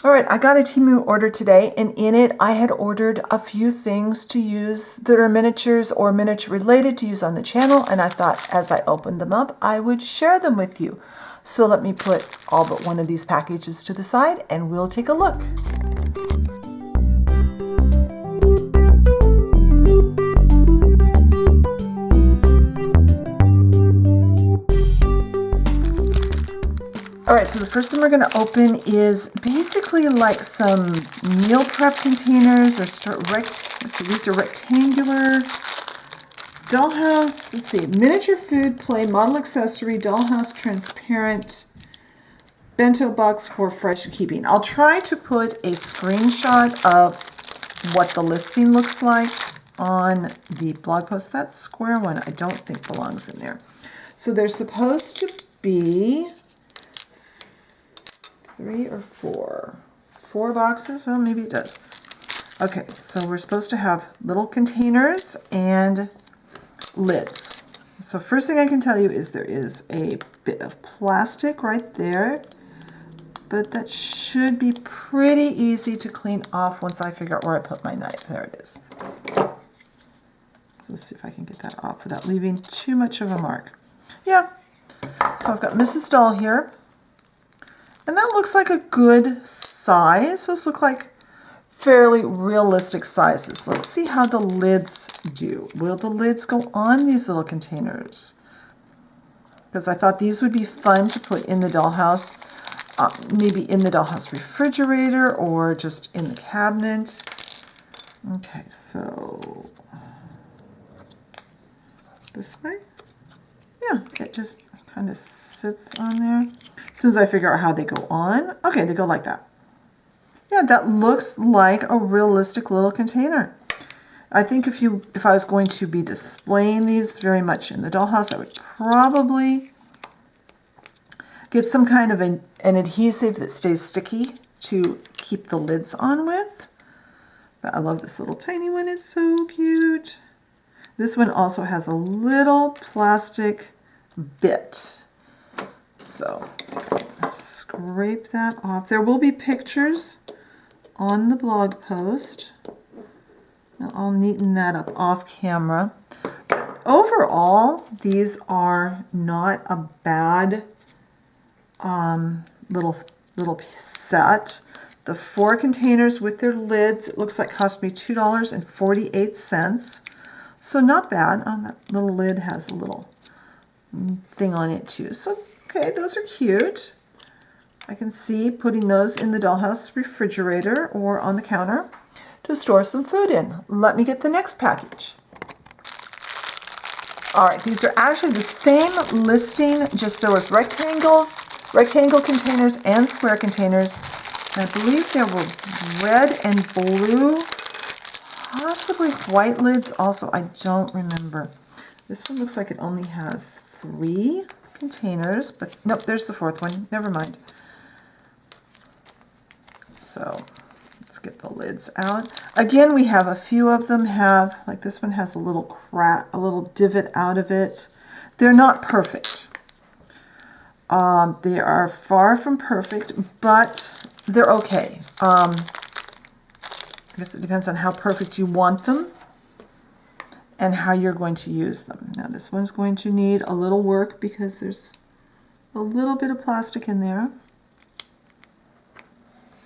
All right, I got a Temu order today, and in it I had ordered a few things to use that are miniatures or miniature related to use on the channel, and I thought as I opened them up I would share them with you. So let me put all but one of these packages to the side and we'll take a look. All right, so the first thing we're going to open is basically like some meal prep containers, or these are rectangular. Dollhouse, let's see, miniature food play, model accessory, dollhouse transparent, bento box for fresh keeping. I'll try to put a screenshot of what the listing looks like on the blog post. That square one I don't think belongs in there. So they're supposed to be 3 or 4. 4 boxes? Well, maybe it does. Okay, so we're supposed to have little containers and lids. So first thing I can tell you is there is a bit of plastic right there, but that should be pretty easy to clean off once I figure out where I put my knife. There it is. Let's see if I can get that off without leaving too much of a mark. Yeah, so I've got Mrs. Doll here. And that looks like a good size. Those look like fairly realistic sizes. Let's see how the lids do. Will the lids go on these little containers? Because I thought these would be fun to put in the dollhouse, maybe in the dollhouse refrigerator or just in the cabinet. Okay, so this way. Yeah, it just kind of sits on there. As soon as I figure out how they go on, okay, they go like that. Yeah, that looks like a realistic little container. I think if I was going to be displaying these very much in the dollhouse, I would probably get some kind of an adhesive that stays sticky to keep the lids on with. But I love this little tiny one, it's so cute. This one also has a little plastic bit. So let's see if I can scrape that off. There will be pictures on the blog post. Now I'll neaten that up off camera. But overall, these are not a bad little set. The 4 containers with their lids, it looks like cost me $2.48. So not bad. Oh, that little lid has a little thing on it too. So okay, those are cute. I can see putting those in the dollhouse refrigerator or on the counter to store some food in. Let me get the next package. All right, these are actually the same listing, just there was rectangle containers and square containers. And I believe there were red and blue, possibly white lids also. I don't remember. This one looks like it only has 3 containers, but nope, there's the 4th one. Never mind. So let's get the lids out. Again, we have a few of them have, like this one has a little crack, a little divot out of it. They're not perfect. They are far from perfect, but they're okay. I guess it depends on how perfect you want them and how you're going to use them. Now this one's going to need a little work because there's a little bit of plastic in there.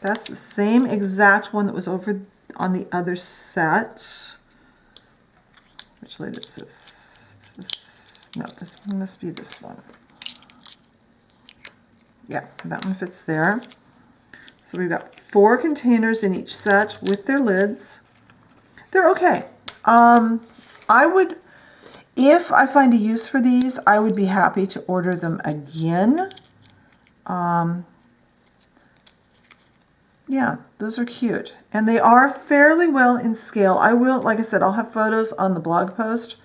That's the same exact one that was over on the other set. Which lid is this? No, this one must be this one. Yeah, that one fits there. So we've got 4 containers in each set with their lids. They're okay. I would, if I find a use for these, I would be happy to order them again. Yeah, those are cute. And they are fairly well in scale. I will, like I said, I'll have photos on the blog post.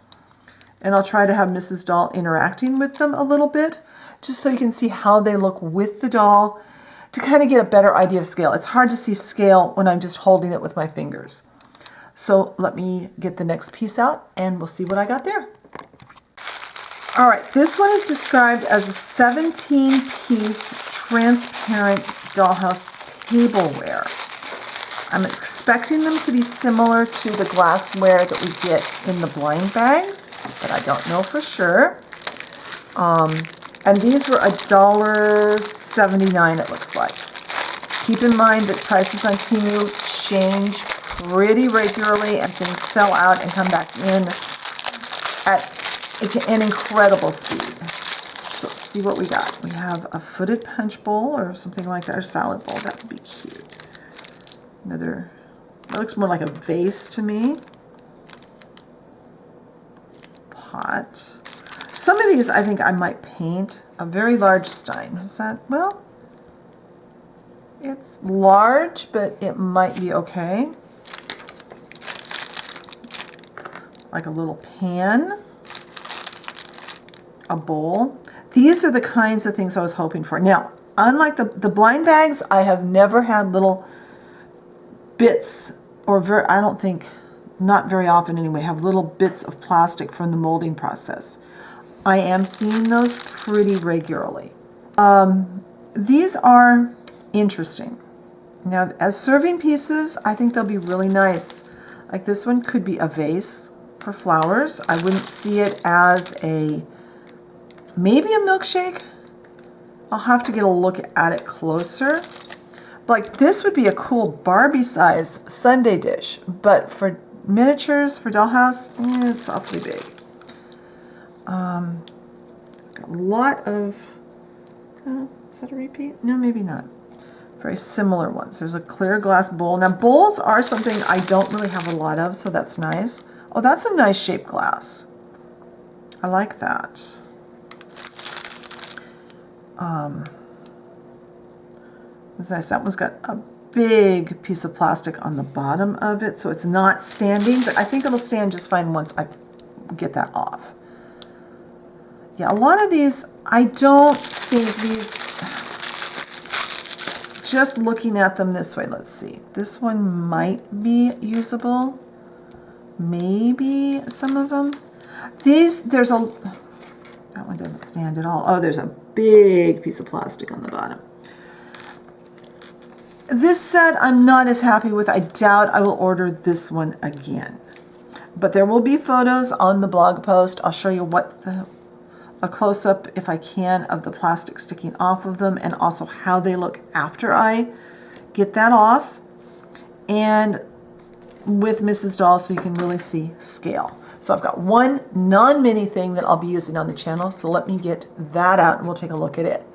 And I'll try to have Mrs. Doll interacting with them a little bit, just so you can see how they look with the doll, to kind of get a better idea of scale. It's hard to see scale when I'm just holding it with my fingers. So let me get the next piece out and we'll see what I got there. All right, this one is described as a 17-piece transparent dollhouse tableware. I'm expecting them to be similar to the glassware that we get in the blind bags, but I don't know for sure. And these were $1.79, it looks like. Keep in mind that prices on Temu change pretty regularly and things sell out and come back in at an incredible speed. So let's see what we got. We have a footed punch bowl or something like that, or salad bowl. That would be cute. Another, that looks more like a vase to me. Pot. Some of these I think I might paint. A very large stein. Is that, well, it's large, but it might be okay. Like a little pan. A bowl. These are the kinds of things I was hoping for. Now, unlike the blind bags, I have never had little bits, or I don't think, not very often anyway, have little bits of plastic from the molding process. I am seeing those pretty regularly. These are interesting. Now, as serving pieces, I think they'll be really nice. Like this one could be a vase for flowers. I wouldn't see it as maybe a milkshake. I'll have to get a look at it closer. Like this would be a cool Barbie size sundae dish, but for miniatures, for Dollhouse, it's awfully big. Got a lot of, is that a repeat? No, maybe not. Very similar ones. There's a clear glass bowl. Now bowls are something I don't really have a lot of, so that's nice. Oh, that's a nice shaped glass. I like that. It's nice. That one's got a big piece of plastic on the bottom of it, so it's not standing, but I think it'll stand just fine once I get that off. Yeah, a lot of these, I don't think these, just looking at them this way, let's see. This one might be usable. Maybe some of them. These, that one doesn't stand at all. Oh, there's a big piece of plastic on the bottom. This set I'm not as happy with. I doubt I will order this one again. But there will be photos on the blog post. I'll show you a close-up, if I can, of the plastic sticking off of them and also how they look after I get that off. And with Mrs. Doll so you can really see scale. So I've got one non-mini thing that I'll be using on the channel. So let me get that out and we'll take a look at it.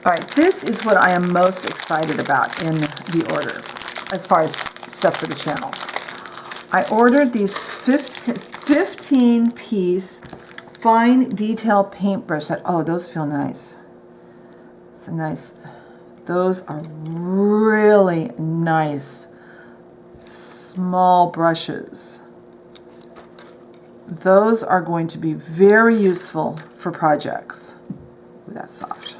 All right, this is what I am most excited about in the order as far as stuff for the channel. I ordered these 15-piece fine detail paintbrush set. Oh, those feel nice. It's a nice, those are really nice small brushes. Those are going to be very useful for projects. Ooh, that's soft.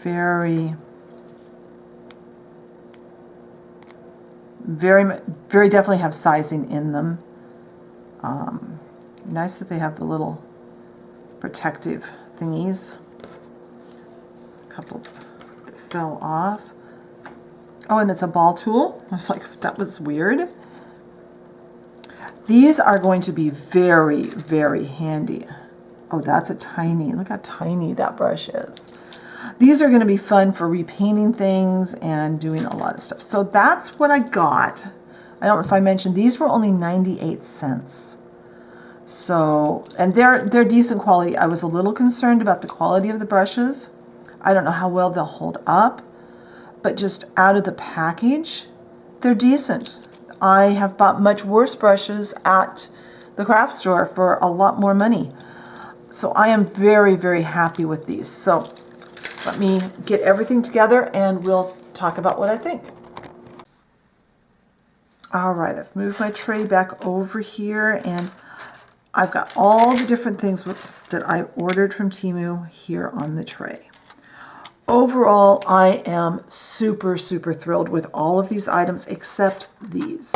Very definitely have sizing in them. Nice that they have the little protective thingies. A couple that fell off. Oh, and it's a ball tool. I was like, that was weird. These are going to be very, very handy. Oh, that's a tiny, look how tiny that brush is. These are going to be fun for repainting things and doing a lot of stuff. So that's what I got. I don't know if I mentioned, these were only 98 cents. So, and they're decent quality. I was a little concerned about the quality of the brushes. I don't know how well they'll hold up, but just out of the package, they're decent. I have bought much worse brushes at the craft store for a lot more money. So I am very, very happy with these. So let me get everything together and we'll talk about what I think. All right, I've moved my tray back over here and I've got all the different things that I ordered from Temu here on the tray. Overall, I am super, super thrilled with all of these items except these.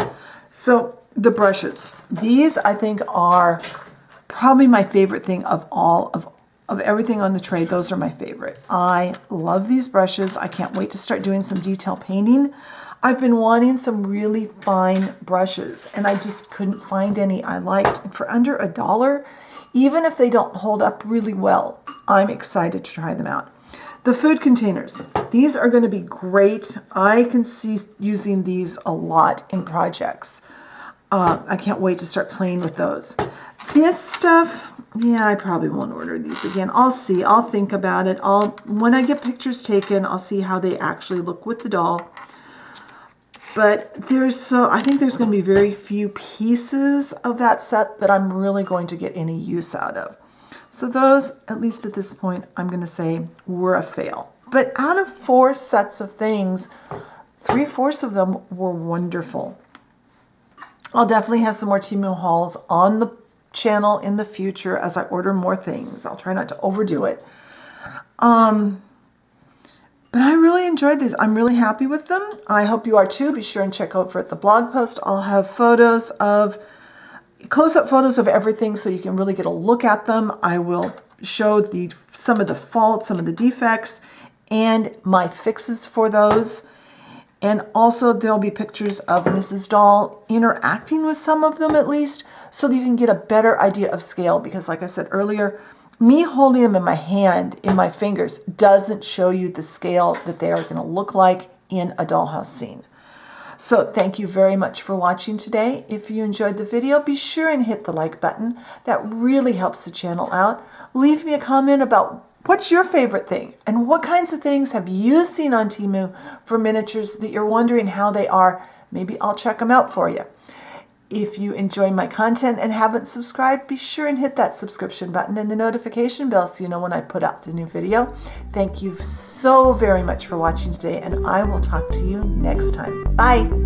So the brushes. These I think are probably my favorite thing of all of of everything on the tray, those are my favorite. I love these brushes. I can't wait to start doing some detail painting. I've been wanting some really fine brushes, and I just couldn't find any I liked. And for under $1, even if they don't hold up really well, I'm excited to try them out. The food containers. These are going to be great. I can see using these a lot in projects. I can't wait to start playing with those. This stuff, yeah, I probably won't order these again. I'll see. I'll think about it. When I get pictures taken, I'll see how they actually look with the doll. But I think there's going to be very few pieces of that set that I'm really going to get any use out of. So those, at least at this point, I'm going to say were a fail. But out of 4 sets of things, 3/4 of them were wonderful. I'll definitely have some more Temu hauls on the channel in the future as I order more things. I'll try not to overdo it. But I really enjoyed these. I'm really happy with them. I hope you are too. Be sure and check over at the blog post. I'll have photos of, close-up photos of everything so you can really get a look at them. I will show some of the faults, some of the defects, and my fixes for those. And also there'll be pictures of Mrs. Doll interacting with some of them at least, so that you can get a better idea of scale. Because like I said earlier, me holding them in my hand, in my fingers, doesn't show you the scale that they are going to look like in a dollhouse scene. So thank you very much for watching today. If you enjoyed the video, be sure and hit the like button. That really helps the channel out. Leave me a comment about what's your favorite thing and what kinds of things have you seen on Temu for miniatures that you're wondering how they are. Maybe I'll check them out for you. If you enjoy my content and haven't subscribed, be sure and hit that subscription button and the notification bell so you know when I put out the new video. Thank you so very much for watching today, and I will talk to you next time. Bye!